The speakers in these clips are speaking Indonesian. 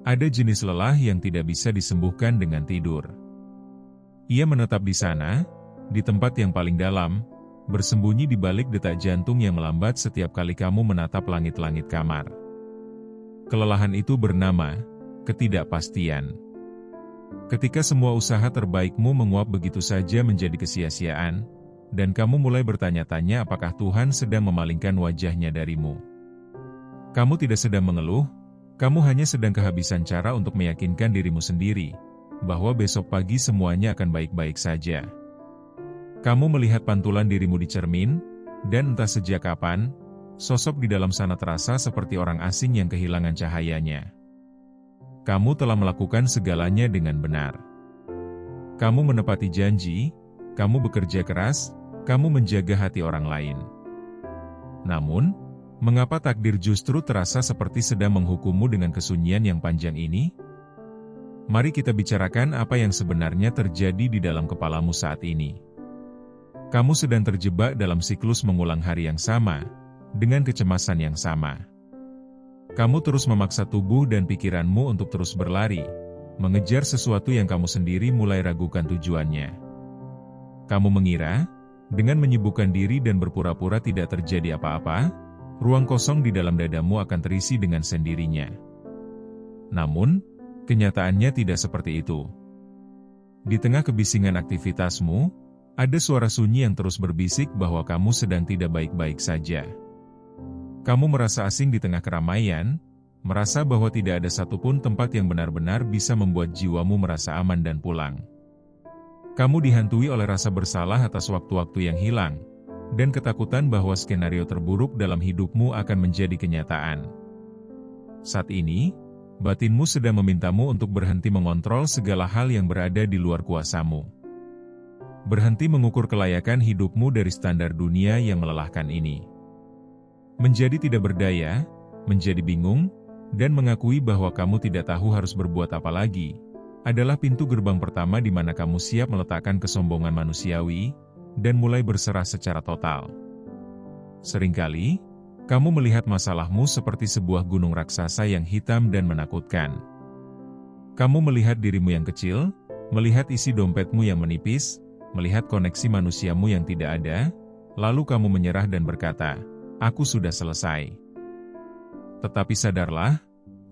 Ada jenis lelah yang tidak bisa disembuhkan dengan tidur. Ia menetap di sana, di tempat yang paling dalam, bersembunyi di balik detak jantung yang melambat setiap kali kamu menatap langit-langit kamar. Kelelahan itu bernama ketidakpastian. Ketika semua usaha terbaikmu menguap begitu saja menjadi kesia-siaan, dan kamu mulai bertanya-tanya apakah Tuhan sedang memalingkan wajahnya darimu. Kamu tidak sedang mengeluh, kamu hanya sedang kehabisan cara untuk meyakinkan dirimu sendiri, bahwa besok pagi semuanya akan baik-baik saja. Kamu melihat pantulan dirimu di cermin, dan entah sejak kapan, sosok di dalam sana terasa seperti orang asing yang kehilangan cahayanya. Kamu telah melakukan segalanya dengan benar. Kamu menepati janji, kamu bekerja keras, kamu menjaga hati orang lain. Namun, mengapa takdir justru terasa seperti sedang menghukummu dengan kesunyian yang panjang ini? Mari kita bicarakan apa yang sebenarnya terjadi di dalam kepalamu saat ini. Kamu sedang terjebak dalam siklus mengulang hari yang sama, dengan kecemasan yang sama. Kamu terus memaksa tubuh dan pikiranmu untuk terus berlari, mengejar sesuatu yang kamu sendiri mulai ragukan tujuannya. Kamu mengira, dengan menyibukkan diri dan berpura-pura tidak terjadi apa-apa, ruang kosong di dalam dadamu akan terisi dengan sendirinya. Namun, kenyataannya tidak seperti itu. Di tengah kebisingan aktivitasmu, ada suara sunyi yang terus berbisik bahwa kamu sedang tidak baik-baik saja. Kamu merasa asing di tengah keramaian, merasa bahwa tidak ada satupun tempat yang benar-benar bisa membuat jiwamu merasa aman dan pulang. Kamu dihantui oleh rasa bersalah atas waktu-waktu yang hilang, dan ketakutan bahwa skenario terburuk dalam hidupmu akan menjadi kenyataan. Saat ini, batinmu sedang memintamu untuk berhenti mengontrol segala hal yang berada di luar kuasamu. Berhenti mengukur kelayakan hidupmu dari standar dunia yang melelahkan ini. Menjadi tidak berdaya, menjadi bingung, dan mengakui bahwa kamu tidak tahu harus berbuat apa lagi, adalah pintu gerbang pertama di mana kamu siap meletakkan kesombongan manusiawi, dan mulai berserah secara total. Seringkali, kamu melihat masalahmu seperti sebuah gunung raksasa yang hitam dan menakutkan. Kamu melihat dirimu yang kecil, melihat isi dompetmu yang menipis, melihat koneksi manusiamu yang tidak ada, lalu kamu menyerah dan berkata, "Aku sudah selesai." Tetapi sadarlah,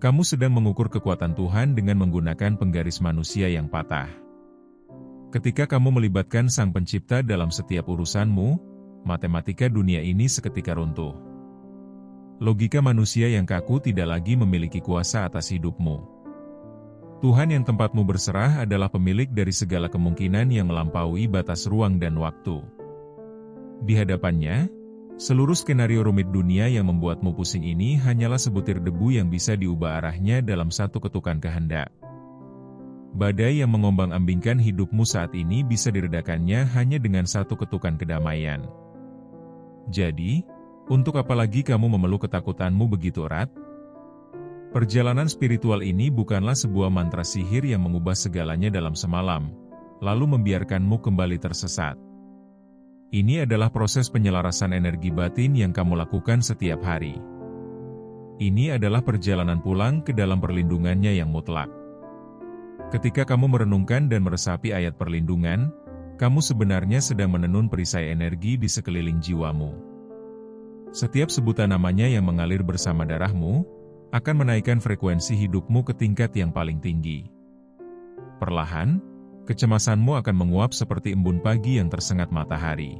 kamu sedang mengukur kekuatan Tuhan dengan menggunakan penggaris manusia yang patah. Ketika kamu melibatkan Sang Pencipta dalam setiap urusanmu, matematika dunia ini seketika runtuh. Logika manusia yang kaku tidak lagi memiliki kuasa atas hidupmu. Tuhan yang tempatmu berserah adalah pemilik dari segala kemungkinan yang melampaui batas ruang dan waktu. Di hadapannya, seluruh skenario rumit dunia yang membuatmu pusing ini hanyalah sebutir debu yang bisa diubah arahnya dalam satu ketukan kehendak. Badai yang mengombang-ambingkan hidupmu saat ini bisa diredakannya hanya dengan satu ketukan kedamaian. Jadi, untuk apa lagi kamu memeluk ketakutanmu begitu erat? Perjalanan spiritual ini bukanlah sebuah mantra sihir yang mengubah segalanya dalam semalam, lalu membiarkanmu kembali tersesat. Ini adalah proses penyelarasan energi batin yang kamu lakukan setiap hari. Ini adalah perjalanan pulang ke dalam perlindungannya yang mutlak. Ketika kamu merenungkan dan meresapi ayat perlindungan, kamu sebenarnya sedang menenun perisai energi di sekeliling jiwamu. Setiap sebutan namanya yang mengalir bersama darahmu, akan menaikkan frekuensi hidupmu ke tingkat yang paling tinggi. Perlahan, kecemasanmu akan menguap seperti embun pagi yang tersengat matahari.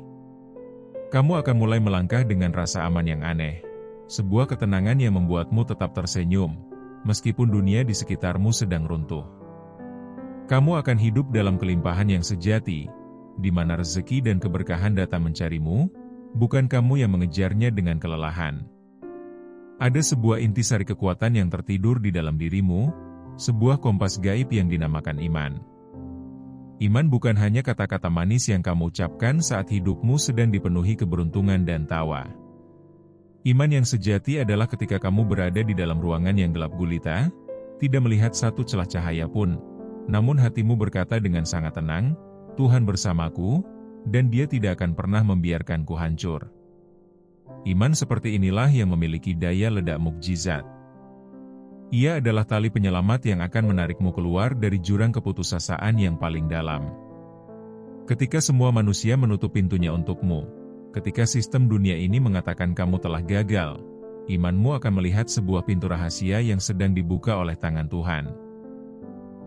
Kamu akan mulai melangkah dengan rasa aman yang aneh, sebuah ketenangan yang membuatmu tetap tersenyum, meskipun dunia di sekitarmu sedang runtuh. Kamu akan hidup dalam kelimpahan yang sejati, di mana rezeki dan keberkahan datang mencarimu, bukan kamu yang mengejarnya dengan kelelahan. Ada sebuah intisari kekuatan yang tertidur di dalam dirimu, sebuah kompas gaib yang dinamakan iman. Iman bukan hanya kata-kata manis yang kamu ucapkan saat hidupmu sedang dipenuhi keberuntungan dan tawa. Iman yang sejati adalah ketika kamu berada di dalam ruangan yang gelap gulita, tidak melihat satu celah cahaya pun, namun hatimu berkata dengan sangat tenang, "Tuhan bersamaku, dan Dia tidak akan pernah membiarkanku hancur." Iman seperti inilah yang memiliki daya ledak mukjizat. Ia adalah tali penyelamat yang akan menarikmu keluar dari jurang keputusasaan yang paling dalam. Ketika semua manusia menutup pintunya untukmu, ketika sistem dunia ini mengatakan kamu telah gagal, imanmu akan melihat sebuah pintu rahasia yang sedang dibuka oleh tangan Tuhan.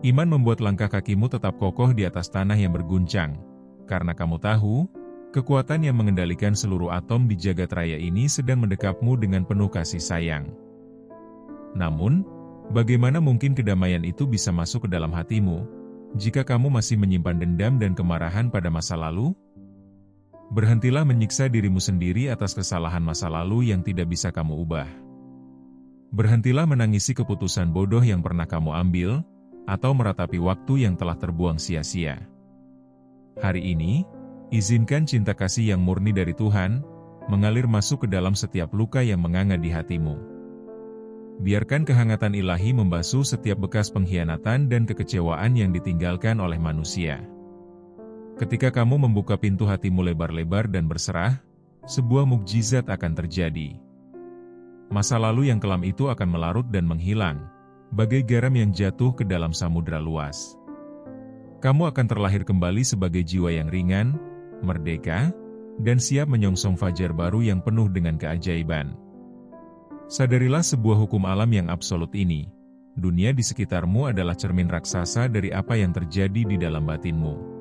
Iman membuat langkah kakimu tetap kokoh di atas tanah yang berguncang, karena kamu tahu, kekuatan yang mengendalikan seluruh atom di jagat raya ini sedang mendekapmu dengan penuh kasih sayang. Namun, bagaimana mungkin kedamaian itu bisa masuk ke dalam hatimu, jika kamu masih menyimpan dendam dan kemarahan pada masa lalu? Berhentilah menyiksa dirimu sendiri atas kesalahan masa lalu yang tidak bisa kamu ubah. Berhentilah menangisi keputusan bodoh yang pernah kamu ambil, atau meratapi waktu yang telah terbuang sia-sia. Hari ini, izinkan cinta kasih yang murni dari Tuhan, mengalir masuk ke dalam setiap luka yang menganga di hatimu. Biarkan kehangatan ilahi membasuh setiap bekas pengkhianatan dan kekecewaan yang ditinggalkan oleh manusia. Ketika kamu membuka pintu hatimu lebar-lebar dan berserah, sebuah mukjizat akan terjadi. Masa lalu yang kelam itu akan melarut dan menghilang, bagai garam yang jatuh ke dalam samudra luas. Kamu akan terlahir kembali sebagai jiwa yang ringan, merdeka, dan siap menyongsong fajar baru yang penuh dengan keajaiban. Sadarilah sebuah hukum alam yang absolut ini. Dunia di sekitarmu adalah cermin raksasa dari apa yang terjadi di dalam batinmu.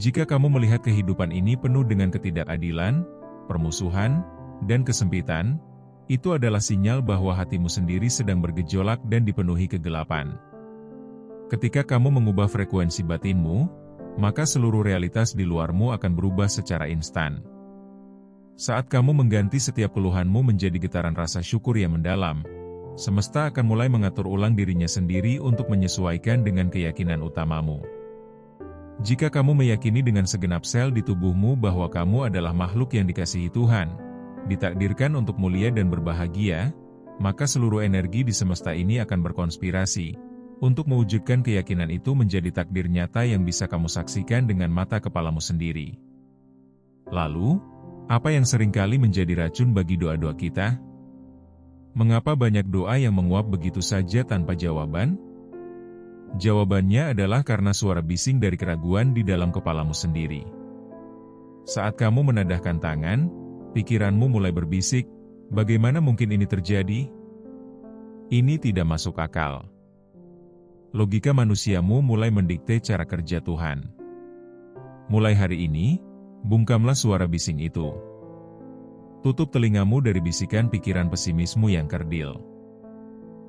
Jika kamu melihat kehidupan ini penuh dengan ketidakadilan, permusuhan, dan kesempitan, itu adalah sinyal bahwa hatimu sendiri sedang bergejolak dan dipenuhi kegelapan. Ketika kamu mengubah frekuensi batinmu, maka seluruh realitas di luarmu akan berubah secara instan. Saat kamu mengganti setiap keluhanmu menjadi getaran rasa syukur yang mendalam, semesta akan mulai mengatur ulang dirinya sendiri untuk menyesuaikan dengan keyakinan utamamu. Jika kamu meyakini dengan segenap sel di tubuhmu bahwa kamu adalah makhluk yang dikasihi Tuhan, ditakdirkan untuk mulia dan berbahagia, maka seluruh energi di semesta ini akan berkonspirasi untuk mewujudkan keyakinan itu menjadi takdir nyata yang bisa kamu saksikan dengan mata kepalamu sendiri. Lalu, apa yang seringkali menjadi racun bagi doa-doa kita? Mengapa banyak doa yang menguap begitu saja tanpa jawaban? Jawabannya adalah karena suara bising dari keraguan di dalam kepalamu sendiri. Saat kamu menadahkan tangan, pikiranmu mulai berbisik, bagaimana mungkin ini terjadi? Ini tidak masuk akal. Logika manusiamu mulai mendikte cara kerja Tuhan. Mulai hari ini, bungkamlah suara bising itu. Tutup telingamu dari bisikan pikiran pesimismu yang kerdil.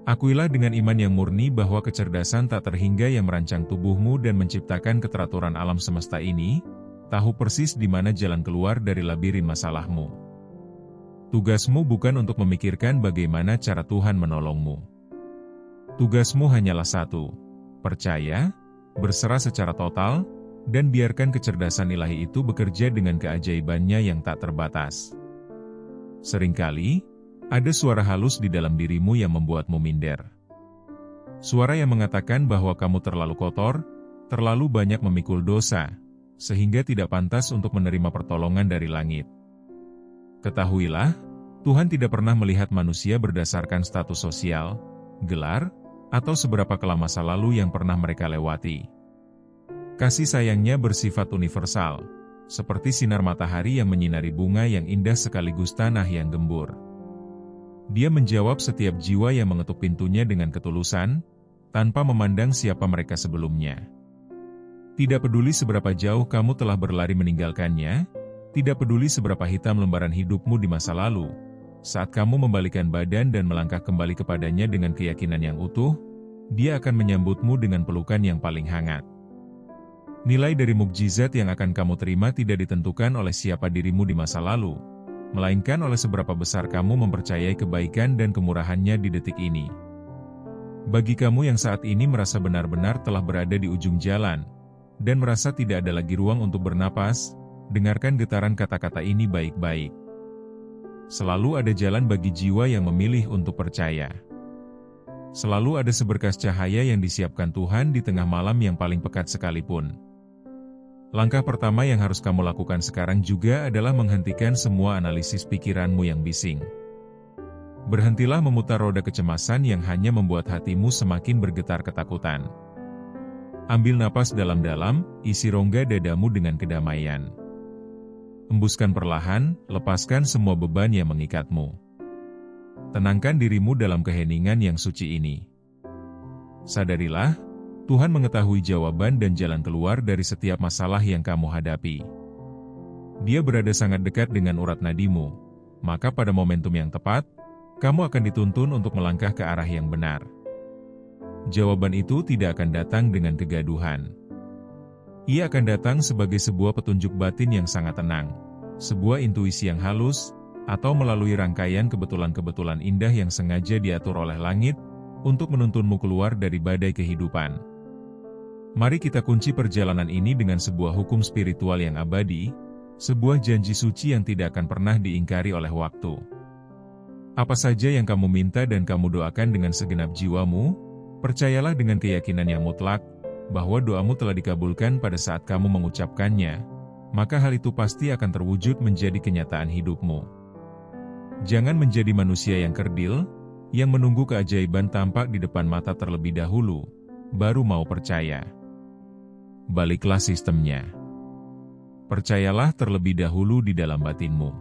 Akuilah dengan iman yang murni bahwa kecerdasan tak terhingga yang merancang tubuhmu dan menciptakan keteraturan alam semesta ini, tahu persis di mana jalan keluar dari labirin masalahmu. Tugasmu bukan untuk memikirkan bagaimana cara Tuhan menolongmu. Tugasmu hanyalah satu: percaya, berserah secara total, dan biarkan kecerdasan ilahi itu bekerja dengan keajaibannya yang tak terbatas. Seringkali, ada suara halus di dalam dirimu yang membuatmu minder. Suara yang mengatakan bahwa kamu terlalu kotor, terlalu banyak memikul dosa, sehingga tidak pantas untuk menerima pertolongan dari langit. Ketahuilah, Tuhan tidak pernah melihat manusia berdasarkan status sosial, gelar, atau seberapa kelam masa lalu yang pernah mereka lewati. Kasih sayangnya bersifat universal, seperti sinar matahari yang menyinari bunga yang indah sekaligus tanah yang gembur. Dia menjawab setiap jiwa yang mengetuk pintunya dengan ketulusan, tanpa memandang siapa mereka sebelumnya. Tidak peduli seberapa jauh kamu telah berlari meninggalkannya, tidak peduli seberapa hitam lembaran hidupmu di masa lalu, saat kamu membalikan badan dan melangkah kembali kepadanya dengan keyakinan yang utuh, Dia akan menyambutmu dengan pelukan yang paling hangat. Nilai dari mukjizat yang akan kamu terima tidak ditentukan oleh siapa dirimu di masa lalu, melainkan oleh seberapa besar kamu mempercayai kebaikan dan kemurahannya di detik ini. Bagi kamu yang saat ini merasa benar-benar telah berada di ujung jalan, dan merasa tidak ada lagi ruang untuk bernapas, dengarkan getaran kata-kata ini baik-baik. Selalu ada jalan bagi jiwa yang memilih untuk percaya. Selalu ada seberkas cahaya yang disiapkan Tuhan di tengah malam yang paling pekat sekalipun. Langkah pertama yang harus kamu lakukan sekarang juga adalah menghentikan semua analisis pikiranmu yang bising. Berhentilah memutar roda kecemasan yang hanya membuat hatimu semakin bergetar ketakutan. Ambil napas dalam-dalam, isi rongga dadamu dengan kedamaian. Embuskan perlahan, lepaskan semua beban yang mengikatmu. Tenangkan dirimu dalam keheningan yang suci ini. Sadarilah, Tuhan mengetahui jawaban dan jalan keluar dari setiap masalah yang kamu hadapi. Dia berada sangat dekat dengan urat nadimu, maka pada momentum yang tepat, kamu akan dituntun untuk melangkah ke arah yang benar. Jawaban itu tidak akan datang dengan kegaduhan. Ia akan datang sebagai sebuah petunjuk batin yang sangat tenang, sebuah intuisi yang halus, atau melalui rangkaian kebetulan-kebetulan indah yang sengaja diatur oleh langit untuk menuntunmu keluar dari badai kehidupan. Mari kita kunci perjalanan ini dengan sebuah hukum spiritual yang abadi, sebuah janji suci yang tidak akan pernah diingkari oleh waktu. Apa saja yang kamu minta dan kamu doakan dengan segenap jiwamu, percayalah dengan keyakinan yang mutlak, bahwa doamu telah dikabulkan pada saat kamu mengucapkannya, maka hal itu pasti akan terwujud menjadi kenyataan hidupmu. Jangan menjadi manusia yang kerdil, yang menunggu keajaiban tampak di depan mata terlebih dahulu, baru mau percaya. Baliklah sistemnya. Percayalah terlebih dahulu di dalam batinmu.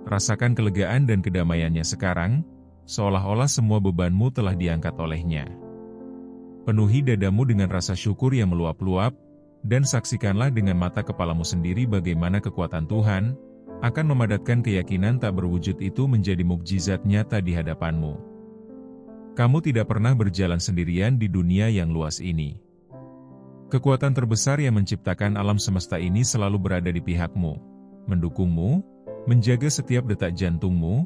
Rasakan kelegaan dan kedamaiannya sekarang, seolah-olah semua bebanmu telah diangkat olehnya. Penuhi dadamu dengan rasa syukur yang meluap-luap, dan saksikanlah dengan mata kepalamu sendiri bagaimana kekuatan Tuhan akan memadatkan keyakinan tak berwujud itu menjadi mukjizat nyata di hadapanmu. Kamu tidak pernah berjalan sendirian di dunia yang luas ini. Kekuatan terbesar yang menciptakan alam semesta ini selalu berada di pihakmu, mendukungmu, menjaga setiap detak jantungmu,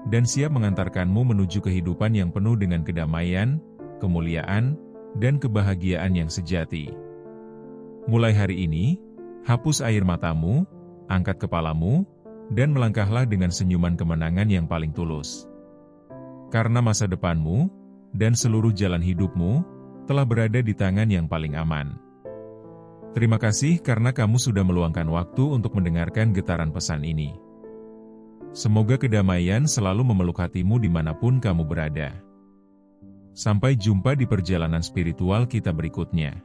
dan siap mengantarkanmu menuju kehidupan yang penuh dengan kedamaian, kemuliaan, dan kebahagiaan yang sejati. Mulai hari ini, hapus air matamu, angkat kepalamu, dan melangkahlah dengan senyuman kemenangan yang paling tulus. Karena masa depanmu, dan seluruh jalan hidupmu, telah berada di tangan yang paling aman. Terima kasih karena kamu sudah meluangkan waktu untuk mendengarkan getaran pesan ini. Semoga kedamaian selalu memeluk hatimu dimanapun kamu berada. Sampai jumpa di perjalanan spiritual kita berikutnya.